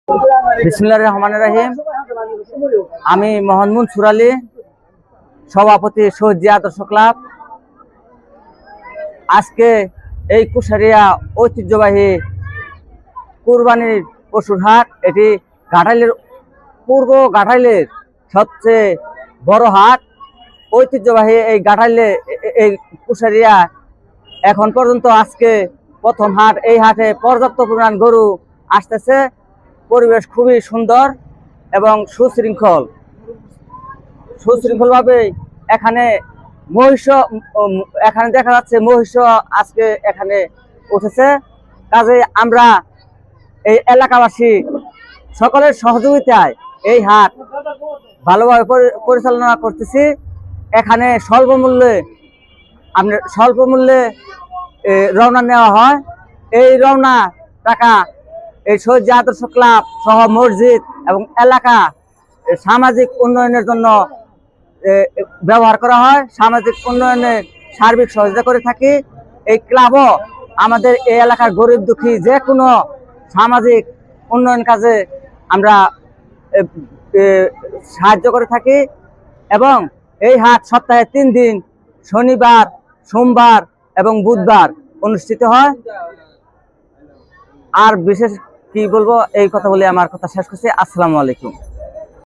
বিসমিল্লাহির রহমানির রহিম। আমি মোহাম্মদ মুনসুর আলী, সভাপতি শহীদ জিয়া আদর্শ ক্লাব। আজকে এই কুশারিয়া ঐতিহ্যবাহী কুরবানির পশুর হাট, এটি ঘাটাইলের পূর্ব ঘাটাইলের সবচেয়ে বড় হাট। ঐতিহ্যবাহী এই ঘাটাইলে এই কুশারিয়া এখন পর্যন্ত আজকে প্রথম হাট। এই হাটে পর্যাপ্ত পরিমাণ গরু আসতেছে। পরিবেশ খুবই সুন্দর এবং সুশৃঙ্খল ভাবে এখানে এখানে দেখা যাচ্ছে মহিষ আজকে এখানে উঠেছে। কাজে আমরা এই এলাকাবাসী সকলের সহযোগিতায় এই হাট ভালোভাবে পরিচালনা করতেছি। এখানে স্বল্প মূল্যে রওনা নেওয়া হয়। এই রওনা টাকা এই শহীদ জিয়া আদর্শ ক্লাব সহ মসজিদ এবং এলাকা সামাজিক উন্নয়নের জন্য ব্যবহার করা হয়। সামাজিক উন্নয়নে সার্বিক সহযোগিতা করে থাকি। এই ক্লাবও আমাদের এই এলাকার গরিব দুঃখী যে কোনো সামাজিক উন্নয়ন কাজে আমরা সাহায্য করে থাকি। এবং এই হাট সপ্তাহে 3 দিন, শনিবার, সোমবার এবং বুধবার অনুষ্ঠিত হয়। আর বিশেষ কি বলবো, এই কথা বলে আমার কথা শেষ করছি। আসসালামু আলাইকুম।